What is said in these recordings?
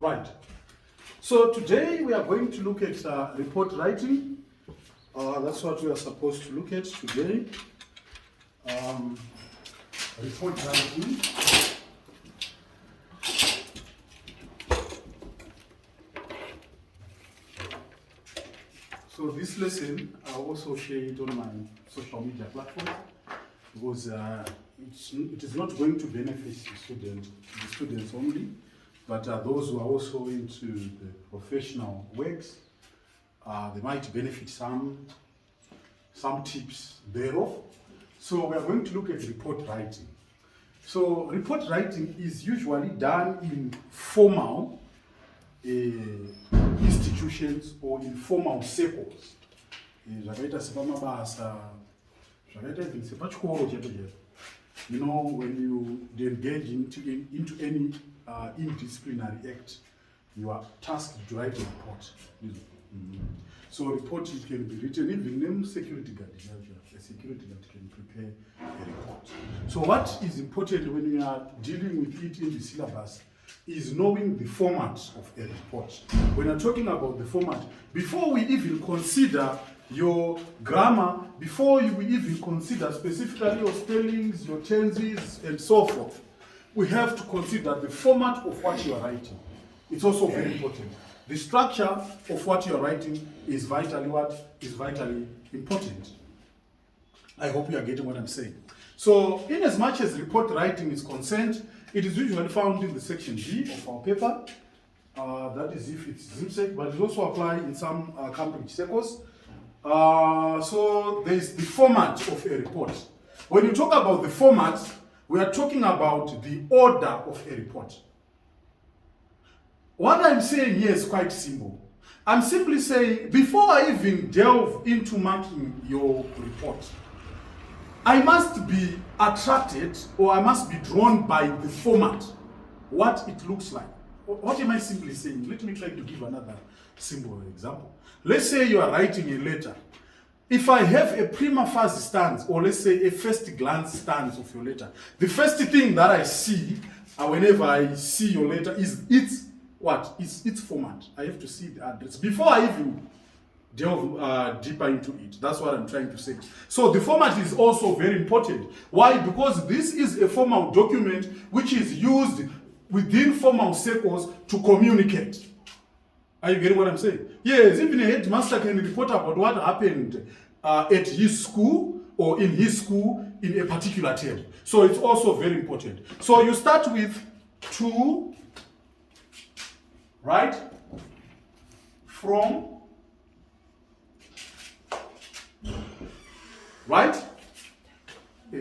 Right. So today we are going to look at report writing. That's what we are supposed to look at today. Report writing. So this lesson, I'll also share it on my social media platform because it is not going to benefit the students only, but those who are also into the professional works, they might benefit some tips thereof. So we are going to look at report writing. So report writing is usually done in formal institutions or informal circles. Zvakaita sepamabasa, zvakaita even sepachikoro chete. You know, when you engage into any indisciplinary act, you are tasked to write a report. So a report can be written, even name security guard. A security guard can prepare a report. So what is important when you are dealing with it in the syllabus is knowing the format of a report. When you're talking about the format, before we even consider your grammar, before we even consider specifically your spellings, your tenses, and so forth, we have to consider the format of what you are writing. It's also very important. The structure of what you are writing is vitally important. I hope you are getting what I'm saying. So, in as much as report writing is concerned, it is usually found in the section B of our paper. That is if it's Zimsec, but it also applies in some Cambridge circles. So there is the format of a report. When you talk about the format, we are talking about the order of a report. What I'm saying here is quite simple. I'm simply saying, before I even delve into marking your report, I must be attracted or I must be drawn by the format, what it looks like. What am I simply saying? Let me try to give another simple example. Let's say you are writing a letter. If I have a prima facie stance, or let's say a first glance stance of your letter, the first thing that I see whenever I see your letter is its format. I have to see the address before I even delve deeper into it. That's what I'm trying to say. So the format is also very important. Why? Because this is a formal document which is used within formal circles to communicate. Are you getting what I'm saying? Yes, even a headmaster can report about what happened at his school or in his school in a particular term. So it's also very important. So you start with to, right? From, right?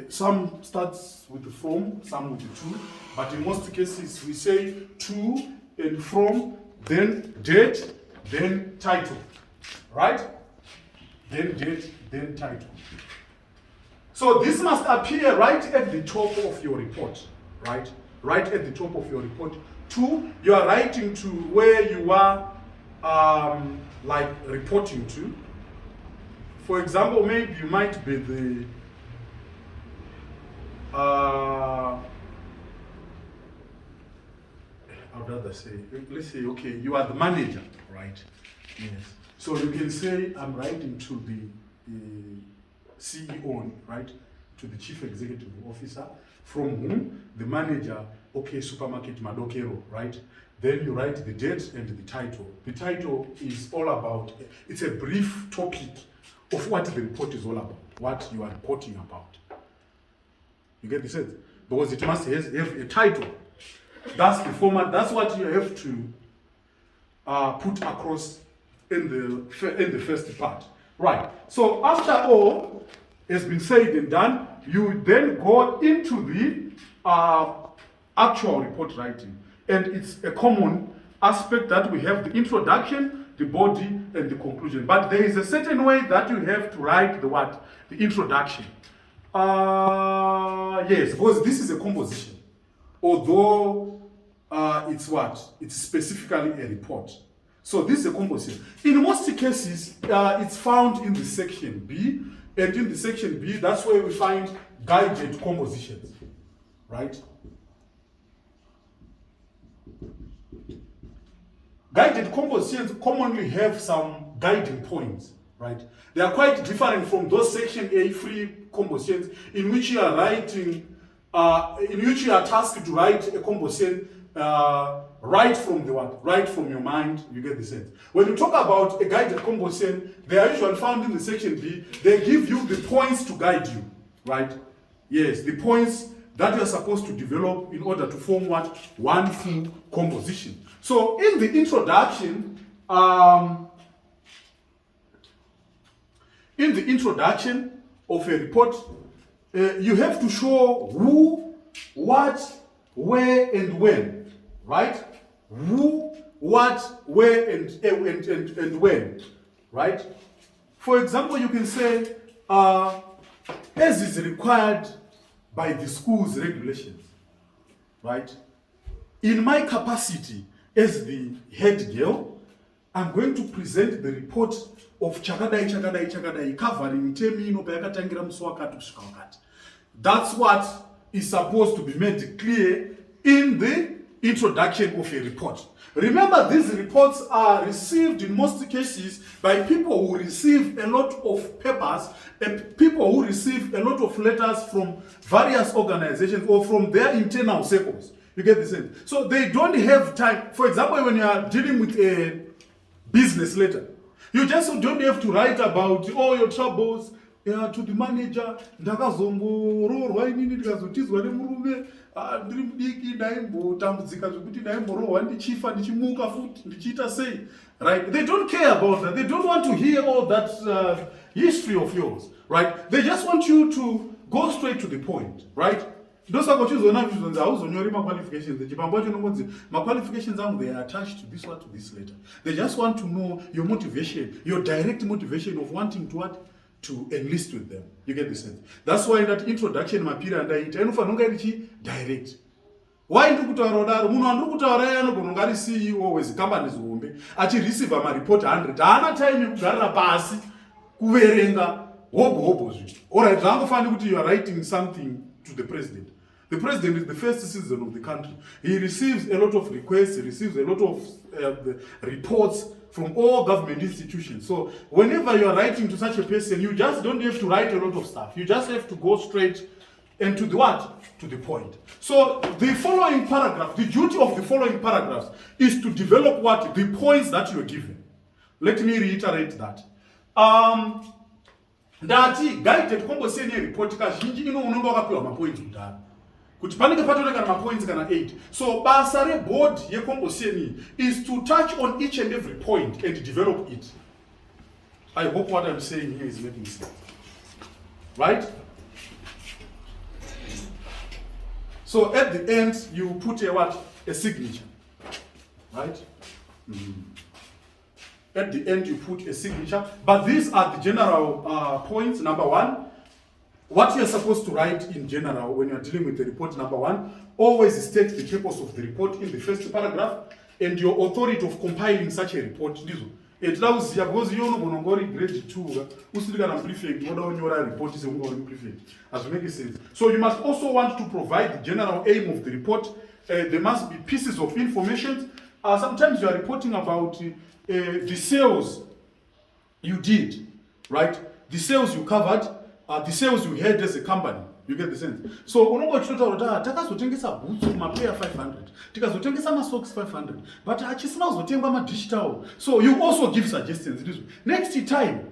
Some starts with the from, some with the to, but in most cases we say to and from, then date, then title, right? Then date, then title. So this must appear right at the top of your report, right? Right at the top of your report. To, you are writing to where you are like reporting to. For example, maybe you might be the I'd rather say, let's say, okay, you are the manager, right? Yes. So you can say, I'm writing to the CEO, right? To the chief executive officer, from whom the manager, okay, supermarket Madokero, right? Then you write the date and the title. The title is all about, it's a brief topic of what the report is all about, what you are reporting about. You get the sense? Because it must have a title. That's the format. That's what you have to put across in the first part. Right. So after all has been said and done, you then go into the actual report writing. And it's a common aspect that we have the introduction, the body, and the conclusion. But there is a certain way that you have to write the what? The introduction. Yes, because this is a composition. Although it's what? It's specifically a report. So this is a composition. In most cases, it's found in the section B. And in the section B, that's where we find guided compositions. Right? Guided compositions commonly have some guiding points, right? They are quite different from those section A free compositions in which you are writing, in which you are tasked to write a composition right from the what? Right from your mind, you get the sense. When you talk about a guided composition, they are usually found in the section B. They give you the points to guide you, right? Yes, the points that you are supposed to develop in order to form what? One full composition. So in the introduction, of a report, you have to show who, what, where, and when, right? Who, what, where, and when, right? For example, you can say, as is required by the school's regulations, right? In my capacity as the head girl, I'm going to present the report of chakadai covering termino payakatangira musi wakati kusvika wakati. That's what is supposed to be made clear in the introduction of a report. Remember, these reports are received in most cases by people who receive a lot of papers, and people who receive a lot of letters from various organizations or from their internal circles. You get the sense? So they don't have time. For example, when you are dealing with a business letter, you just don't have to write about all your troubles to the manager. Ndakazongororwa inini ndikazotizwa nemurume ndiri mudiki ndaimbotambudzika zvekuti ndaimborohwa ndichifa ndichimuka futi ndichiita sei, right? They don't care about that. They don't want to hear all that history of yours, right? They just want you to go straight to the point, right? Ndosaka uchizoona zvizonzi hauzonyori qualifications. Chipambo chinongonzi qualifications angu they are attached to this one, to this letter. They just want to know your motivation, your direct motivation of wanting to what? To enlist with them. You get the sense? That's why in that introduction mapira ndaita inofanira kunge iri direct. Why ndiri kutaura kudaro? Munhu andiri kutaura iye anogona kunge ari CEO wezikambani zihombe achireceive maripoti 100. Haana time yekugarira pasi kuverenga hobo zvinhu. Alright, zvangofanira kuti you are writing something to the president. The president is the first citizen of the country. He receives a lot of requests, he receives a lot of reports from all government institutions. So whenever you are writing to such a person, you just don't have to write a lot of stuff. You just have to go straight and to the what? To the point. So the following paragraph, the duty of the following paragraphs is to develop what? The points that you are given. Let me reiterate that. Ndati guided composition report kazhinji unonga wakapiwa mapoints kudhara. Kuti panenge patoneka mapoints kana 8. So basa reboard yekomposition is to touch on each and every point and develop it. I hope what I'm saying here is making sense. Right? So at the end you put a what? A signature. Right? At the end you put a signature. But these are the general points. Number one, what you're supposed to write in general when you're dealing with the report. Number one, always state the purpose of the report in the first paragraph and your authority of compiling such a report. It allows you because you know grade 2 usirikana prefect oda onyora report is prefect. As we make sense. So you must also want to provide the general aim of the report. There must be pieces of information. Sometimes you are reporting about the sales you did, right? The sales you covered. The sales you had as a company. You get the sense? So unongo chinotaura takazotengesa boots maplayer 500, tikazotengesa masocks 500, but achisina kuzotengwa madigital. So you also give suggestions. Next time,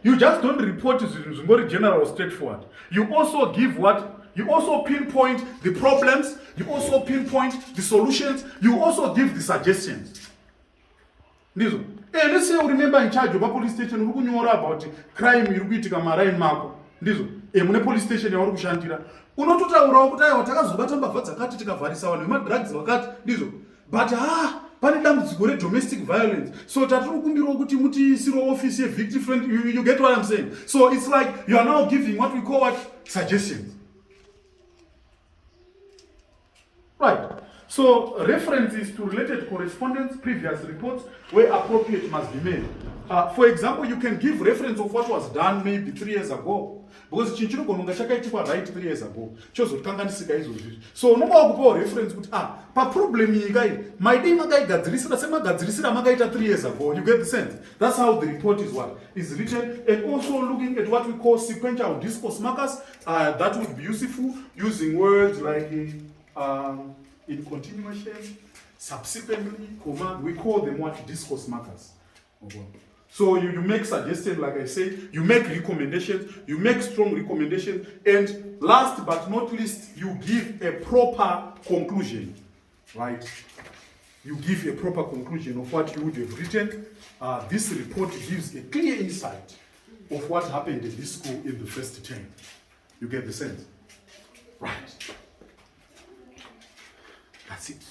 you just don't report zvingori general or straightforward. You also give what? You also pinpoint the problems. You also pinpoint the solutions. You also give the suggestions. Let's say you remember in charge of a police station uri kunyora about crime iri kuitika maraini mako. Ndizo. Mune police station yauri kushandira. Unototaurawo kuti aiwa takazobata mbavha dzakati tikavharisa vanhu vemadrugs vakati. Ndizo. But pane dambudziko redomestic violence. So tatiri kumbirawo kuti mutiisirewo office ye-victim friend. You get what I'm saying? So it's like you are now giving what we call what? Suggestions. Right. So references to related correspondence, previous reports, where appropriate must be made. For example, you can give reference of what was done maybe 3 years ago. because chinhu chinogona kunge chakaitikwa right 3 years ago chozokanganisika izvozvi. So unonga wakupawo reference kuti paproblem iyi kai maidei makaigadzirisira semagadzirisira makaita 3 years ago. You get the sense? That's how the report is written. And also looking at what we call sequential discourse markers. That would be useful, using words like in continuation, subsequently, comma. We call them what? Discourse markers. Okay. So you make suggestions, like I say, you make recommendations, you make strong recommendations, and last but not least, you give a proper conclusion, right? You give a proper conclusion of what you would have written. This report gives a clear insight of what happened in this school in the first term. You get the sense? Right. That's it.